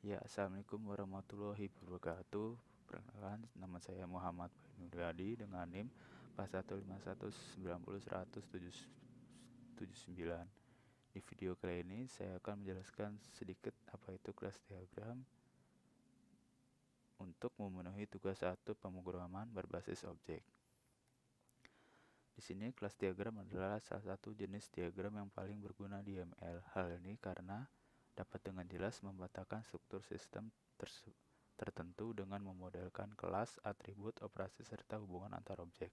Ya, Assalamualaikum warahmatullahi wabarakatuh. Perkenalkan, nama saya Muhammad Nuryadi dengan NIM 415190179. Di video kali ini saya akan menjelaskan sedikit apa itu kelas diagram untuk memenuhi tugas 1 pemrograman berbasis objek. Di sini kelas diagram adalah salah satu jenis diagram yang paling berguna di ML. Hal ini karena dapat dengan jelas memetakan struktur sistem tertentu dengan memodelkan kelas, atribut, operasi, serta hubungan antar objek.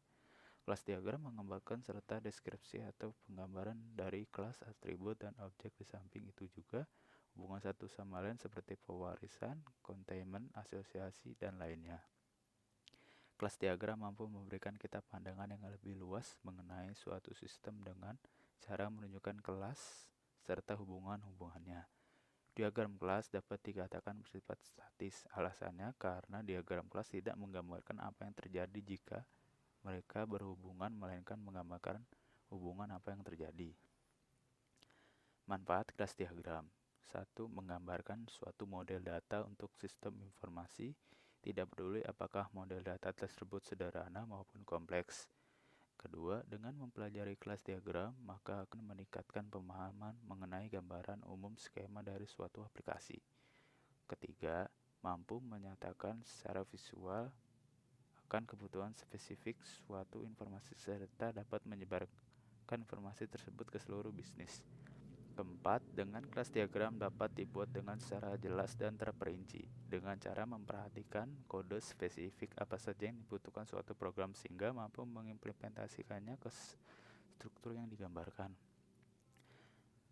Kelas diagram menggambarkan serta deskripsi atau penggambaran dari kelas, atribut, dan objek. Di samping itu juga hubungan satu sama lain seperti pewarisan, containment, asosiasi, dan lainnya. Kelas diagram mampu memberikan kita pandangan yang lebih luas mengenai suatu sistem dengan cara menunjukkan kelas serta hubungan-hubungannya. Diagram kelas dapat dikatakan bersifat statis. Alasannya karena diagram kelas tidak menggambarkan apa yang terjadi jika mereka berhubungan, melainkan menggambarkan hubungan apa yang terjadi. Manfaat kelas diagram: 1. Menggambarkan suatu model data untuk sistem informasi, tidak peduli apakah model data tersebut sederhana maupun kompleks. Kedua, dengan mempelajari kelas diagram, maka akan meningkatkan pemahaman mengenai gambaran umum skema dari suatu aplikasi. Ketiga, mampu menyatakan secara visual akan kebutuhan spesifik suatu informasi serta dapat menyebarkan informasi tersebut ke seluruh bisnis. Keempat, dengan kelas diagram dapat dibuat dengan secara jelas dan terperinci dengan cara memperhatikan kode spesifik apa saja yang dibutuhkan suatu program sehingga mampu mengimplementasikannya ke struktur yang digambarkan.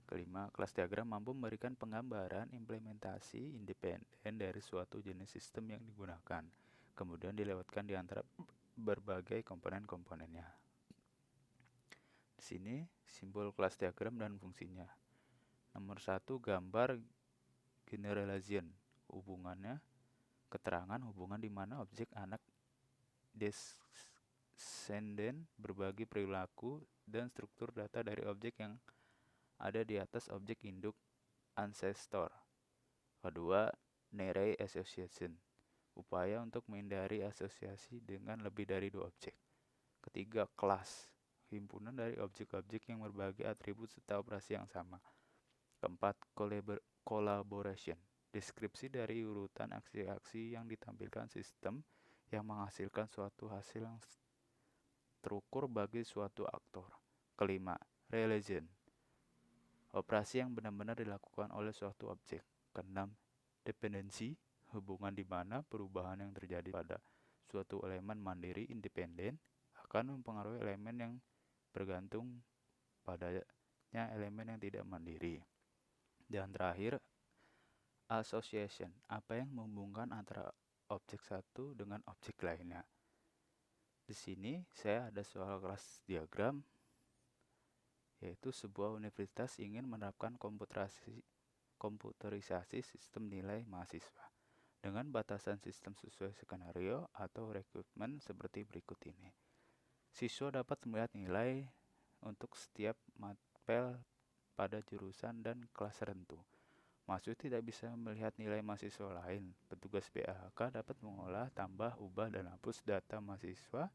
Kelima, kelas diagram mampu memberikan penggambaran implementasi independen dari suatu jenis sistem yang digunakan, kemudian dilewatkan di antara berbagai komponen-komponennya. Di sini simbol kelas diagram dan fungsinya. Nomor 1, gambar generalization. Hubungannya, keterangan hubungan di mana objek anak descendant berbagi perilaku dan struktur data dari objek yang ada di atas objek induk ancestor. Kedua, Nearest association. Upaya untuk menghindari asosiasi dengan lebih dari dua objek. Ketiga, kelas. Himpunan dari objek-objek yang berbagi atribut serta operasi yang sama. Keempat, collaboration. Deskripsi dari urutan aksi-aksi yang ditampilkan sistem yang menghasilkan suatu hasil yang terukur bagi suatu aktor. Kelima, relation. Operasi yang benar-benar dilakukan oleh suatu objek. Keenam, dependensi. Hubungan di mana perubahan yang terjadi pada suatu elemen mandiri independen akan mempengaruhi elemen yang bergantung padanya elemen yang tidak mandiri. Dan terakhir, association, apa yang menghubungkan antara objek satu dengan objek lainnya. Di sini saya ada soal kelas diagram, yaitu sebuah universitas ingin menerapkan komputerisasi sistem nilai mahasiswa dengan batasan sistem sesuai skenario atau rekrutmen seperti berikut ini. Siswa dapat melihat nilai untuk setiap mapel pada jurusan dan kelas tertentu. Mahasiswa tidak bisa melihat nilai mahasiswa lain. Petugas BAHK dapat mengolah, tambah, ubah, dan hapus data mahasiswa,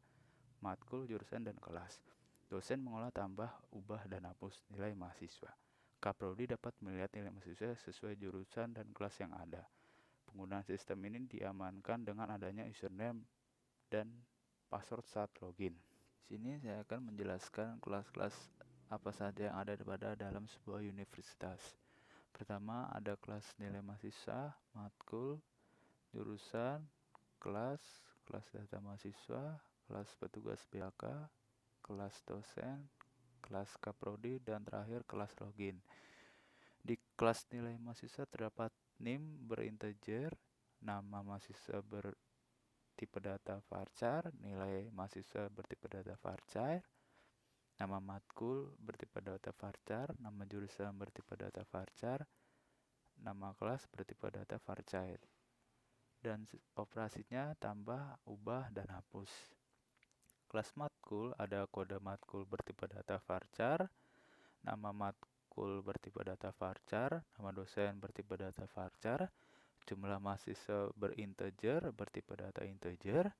matkul, jurusan, dan kelas. Dosen mengolah, tambah, ubah, dan hapus nilai mahasiswa. Kaprodi dapat melihat nilai mahasiswa sesuai jurusan dan kelas yang ada. Penggunaan sistem ini diamankan dengan adanya username dan password saat login. Di sini saya akan menjelaskan kelas-kelas apa saja yang ada pada dalam sebuah universitas. Pertama, ada kelas nilai mahasiswa, matkul, jurusan, kelas data mahasiswa, kelas petugas BAK, kelas dosen, kelas kaprodi, dan terakhir kelas login. Di kelas nilai mahasiswa terdapat NIM berinteger, nama mahasiswa bertipe data varchar, nilai mahasiswa bertipe data varchar, nama matkul bertipe data varchar, nama jurusan bertipe data varchar, nama kelas bertipe data varchar, dan operasinya tambah, ubah, dan hapus. Kelas matkul ada kode matkul bertipe data varchar, nama matkul bertipe data varchar, nama dosen bertipe data varchar, jumlah mahasiswa berinteger, bertipe data integer,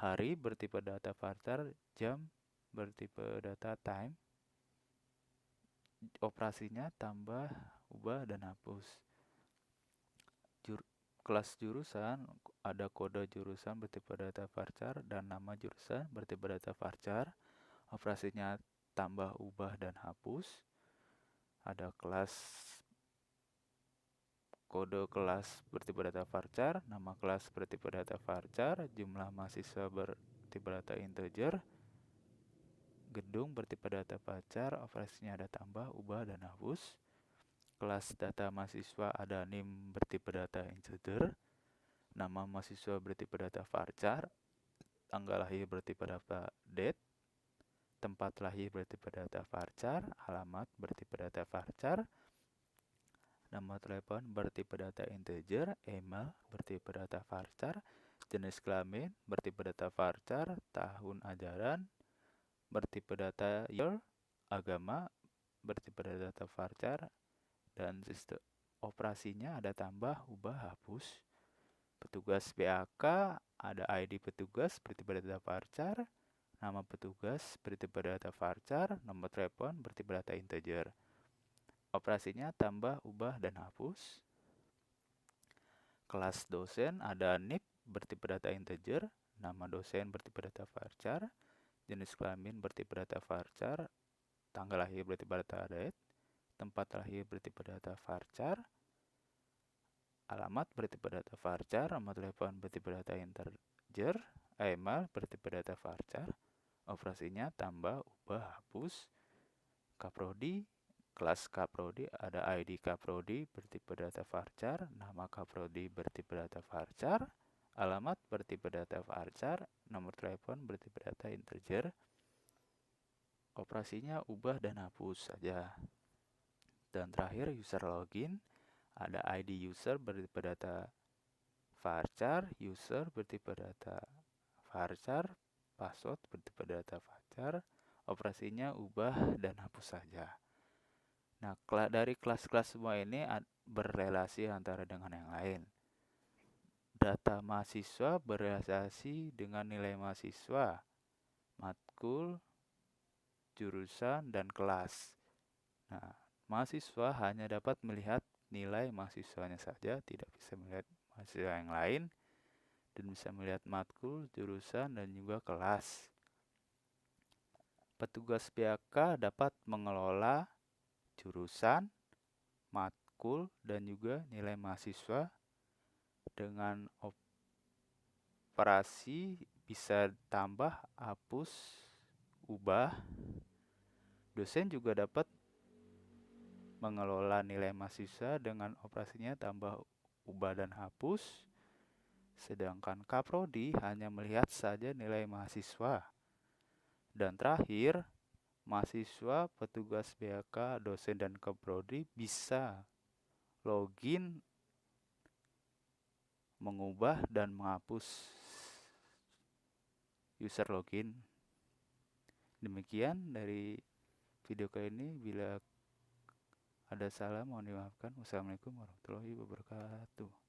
hari bertipe data varchar, jam bertipe data time, operasinya tambah, ubah, dan hapus. Kelas jurusan ada kode jurusan bertipe data varchar dan nama jurusan bertipe data varchar, operasinya tambah, ubah, dan hapus. Ada kelas kode kelas bertipe data varchar, nama kelas bertipe data varchar, jumlah mahasiswa bertipe data integer, gedung bertipe data varchar, operasinya ada tambah, ubah, dan hapus. Kelas data mahasiswa ada NIM bertipe data integer, nama mahasiswa bertipe data varchar, tanggal lahir bertipe data date, tempat lahir bertipe data varchar, alamat bertipe data varchar, nama telepon bertipe data integer, email bertipe data varchar, jenis kelamin bertipe data varchar, tahun ajaran bertipe data year, agama bertipe data varchar, dan sistem operasinya ada tambah, ubah, hapus. Petugas BAK ada ID petugas bertipe data varchar, nama petugas bertipe data varchar, nomor telepon bertipe data integer. Operasinya tambah, ubah, dan hapus. Kelas dosen ada NIP bertipe data integer, nama dosen bertipe data varchar, jenis kelamin bertipe data varchar, tanggal lahir bertipe data date, tempat lahir bertipe data varchar, alamat bertipe data varchar, nomor telepon bertipe data integer, email bertipe data varchar, operasinya tambah, ubah, hapus. Kaprodi, kelas kaprodi ada ID kaprodi bertipe data varchar, nama kaprodi bertipe data varchar, alamat bertipe data varchar, nomor telepon bertipe data integer, operasinya ubah dan hapus saja. Dan terakhir user login, ada ID user bertipe data varchar, user bertipe data varchar, password bertipe data varchar, operasinya ubah dan hapus saja. Nah, dari kelas-kelas semua ini berrelasi antara dengan yang lain. Data mahasiswa berrelasi dengan nilai mahasiswa, matkul, jurusan, dan kelas. Nah, mahasiswa hanya dapat melihat nilai mahasiswanya saja, tidak bisa melihat mahasiswa yang lain, dan bisa melihat matkul, jurusan, dan juga kelas. Petugas BAK dapat mengelola jurusan, matkul, dan juga nilai mahasiswa dengan operasi bisa tambah, hapus, ubah. Dosen juga dapat mengelola nilai mahasiswa dengan operasinya tambah, ubah, dan hapus. Sedangkan kaprodi hanya melihat saja nilai mahasiswa. Dan terakhir, mahasiswa, petugas BAK, dosen, dan kaprodi bisa login, mengubah, dan menghapus user login. Demikian dari video kali ini. Bila ada salah mohon dimaafkan. Wassalamualaikum warahmatullahi wabarakatuh.